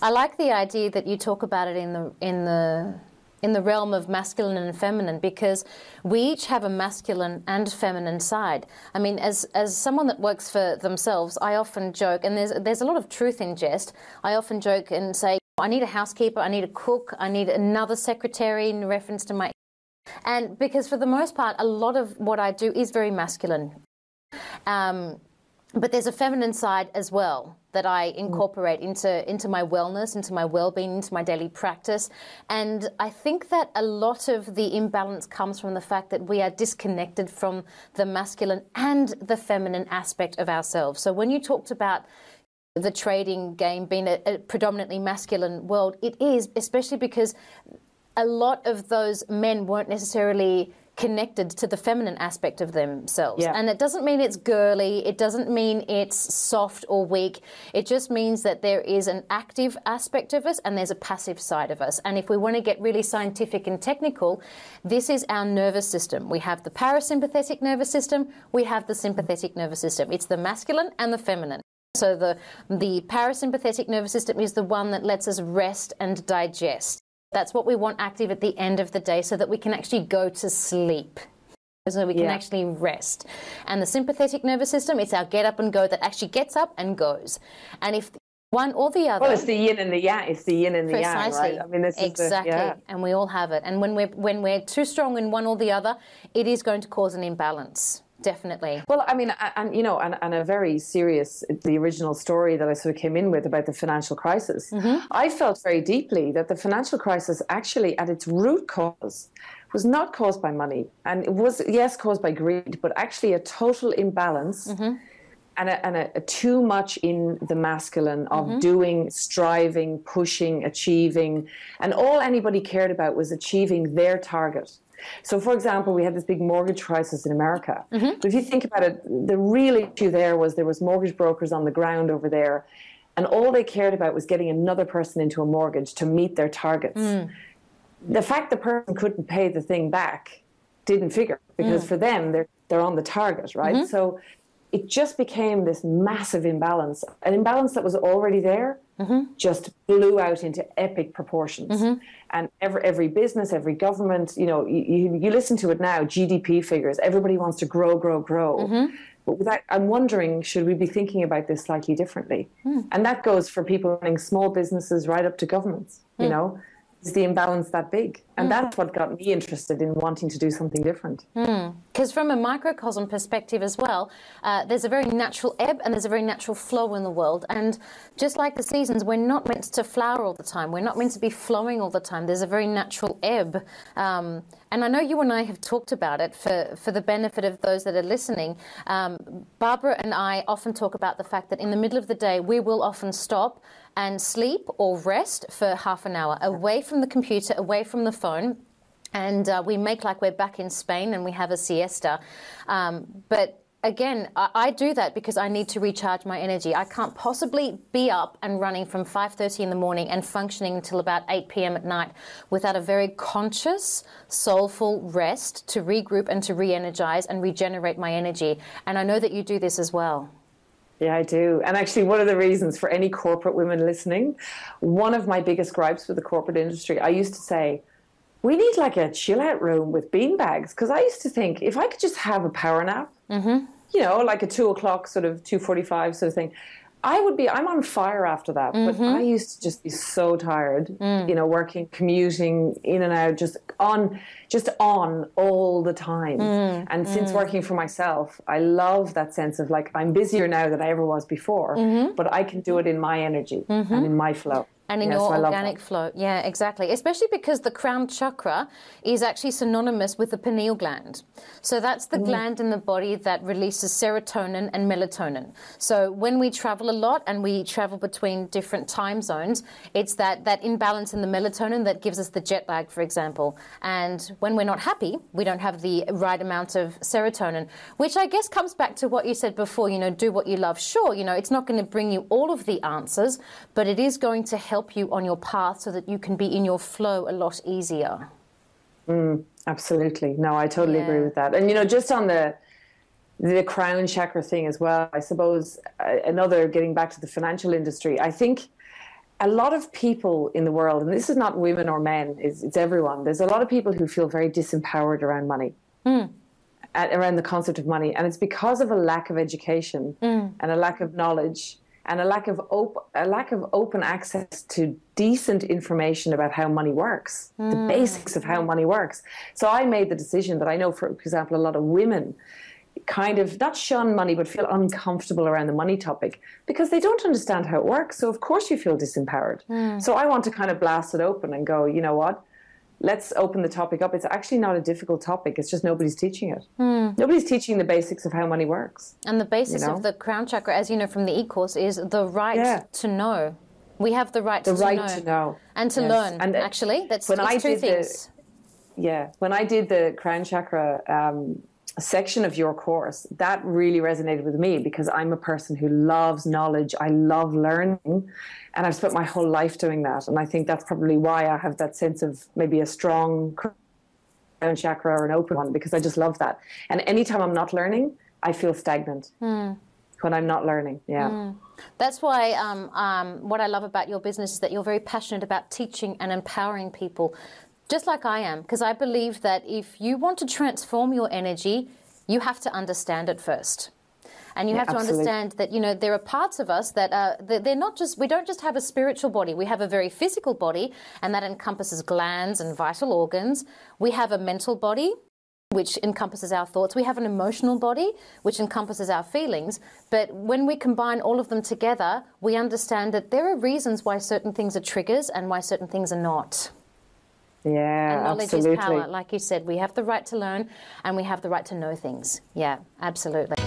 I like the idea that you talk about it in the realm of masculine and feminine, because we each have a masculine and feminine side. I mean, as someone that works for themselves, I often joke, and there's a lot of truth in jest. I often joke and say, I need a housekeeper, I need a cook, I need another secretary in reference to my... And because for the most part, a lot of what I do is very masculine. But there's a feminine side as well that I incorporate into my wellness, into my well-being, into my daily practice. And I think that a lot of the imbalance comes from the fact that we are disconnected from the masculine and the feminine aspect of ourselves. So when you talked about the trading game being a predominantly masculine world, it is, especially because a lot of those men weren't necessarily connected to the feminine aspect of themselves. Yeah. And it doesn't mean it's girly, it doesn't mean it's soft or weak, it just means that there is an active aspect of us and there's a passive side of us. And if we want to get really scientific and technical, this is our nervous system. We have the parasympathetic nervous system, we have the sympathetic nervous system. It's the masculine and the feminine. So the parasympathetic nervous system is the one that lets us rest and digest. That's what we want active at the end of the day so that we can actually go to sleep, so we can actually rest. And the sympathetic nervous system, it's our get up and go that actually gets up and goes. And if one or the other... Well, it's the yin and the yang. It's the yin and the yang, right? I mean, this exactly. Is and we all have it. And when we're too strong in one or the other, it is going to cause an imbalance. Definitely. Well, I mean, and you know, and a very serious, the original story that I sort of came in with about the financial crisis, I felt very deeply that the financial crisis actually at its root cause was not caused by money. And it was, yes, caused by greed, but actually a total imbalance and a too much in the masculine of doing, striving, pushing, achieving. And all anybody cared about was achieving their target. So, for example, we had this big mortgage crisis in America. But if you think about it, the real issue there was mortgage brokers on the ground over there, and all they cared about was getting another person into a mortgage to meet their targets. The fact the person couldn't pay the thing back didn't figure, because for them, they're on the target, right? So it just became this massive imbalance, an imbalance that was already there, just blew out into epic proportions. And every business, every government, you know, you listen to it now, GDP figures, everybody wants to grow. But with that, I'm wondering, should we be thinking about this slightly differently? And that goes for people running small businesses right up to governments, you know. Is the imbalance that big? And that's what got me interested in wanting to do something different. Because from a microcosm perspective as well, there's a very natural ebb and there's a very natural flow in the world. And just like the seasons, we're not meant to flower all the time. We're not meant to be flowing all the time. There's a very natural ebb. And I know you and I have talked about it for the benefit of those that are listening. Barbara and I often talk about the fact that in the middle of the day, we will often stop and sleep or rest for half an hour away from the computer, away from the phone. And we make like we're back in Spain and we have a siesta. But again, I do that because I need to recharge my energy. I can't possibly be up and running from 5:30 in the morning and functioning until about 8 p.m. at night without a very conscious, soulful rest to regroup and to re-energize and regenerate my energy. And I know that you do this as well. Yeah, I do. And actually, one of the reasons for any corporate women listening, one of my biggest gripes with the corporate industry, I used to say, we need like a chill out room with beanbags. Because I used to think if I could just have a power nap, you know, like a 2 o'clock sort of 2:45 sort of thing, I'm on fire after that. But I used to just be so tired, you know, working, commuting in and out, just on all the time. And since working for myself, I love that sense of like, I'm busier now than I ever was before, but I can do it in my energy and in my flow. And in your organic flow. Yeah, exactly. Especially because the crown chakra is actually synonymous with the pineal gland. So that's the gland in the body that releases serotonin and melatonin. So when we travel a lot and we travel between different time zones, it's that imbalance in the melatonin that gives us the jet lag, for example. And when we're not happy, we don't have the right amount of serotonin, which I guess comes back to what you said before, you know, do what you love. Sure, you know, it's not going to bring you all of the answers, but it is going to help you on your path so that you can be in your flow a lot easier. Absolutely. No, I totally agree with that. And, you know, just on the crown chakra thing as well, I suppose another, getting back to the financial industry, I think a lot of people in the world, and this is not women or men, it's everyone. There's a lot of people who feel very disempowered around money, around the concept of money. And it's because of a lack of education and a lack of knowledge and a lack of open access to decent information about how money works, the basics of how money works. So I made the decision that I know, for example, a lot of women kind of not shun money, but feel uncomfortable around the money topic because they don't understand how it works. So of course you feel disempowered. So I want to kind of blast it open and go, you know what? Let's open the topic up. It's actually not a difficult topic. It's just nobody's teaching it. Nobody's teaching the basics of how money works. And the basis of the crown chakra, as you know from the e-course, is the right to know. We have the right to know. And to learn, and actually. That's two things. When I did the crown chakra section of your course, that really resonated with me because I'm a person who loves knowledge. I love learning, and I've spent my whole life doing that. And I think that's probably why I have that sense of maybe a strong crown chakra or an open one, because I just love that. And anytime I'm not learning, I feel stagnant. When I'm not learning, That's why what I love about your business is that you're very passionate about teaching and empowering people, just like I am, because I believe that if you want to transform your energy, you have to understand it first. And you have to understand that, you know, there are parts of us that they're not just, we don't just have a spiritual body. We have a very physical body, and that encompasses glands and vital organs. We have a mental body, which encompasses our thoughts. We have an emotional body, which encompasses our feelings. But when we combine all of them together, we understand that there are reasons why certain things are triggers and why certain things are not. Yeah, and knowledge absolutely. is power. Like you said, we have the right to learn and we have the right to know things. Yeah, absolutely.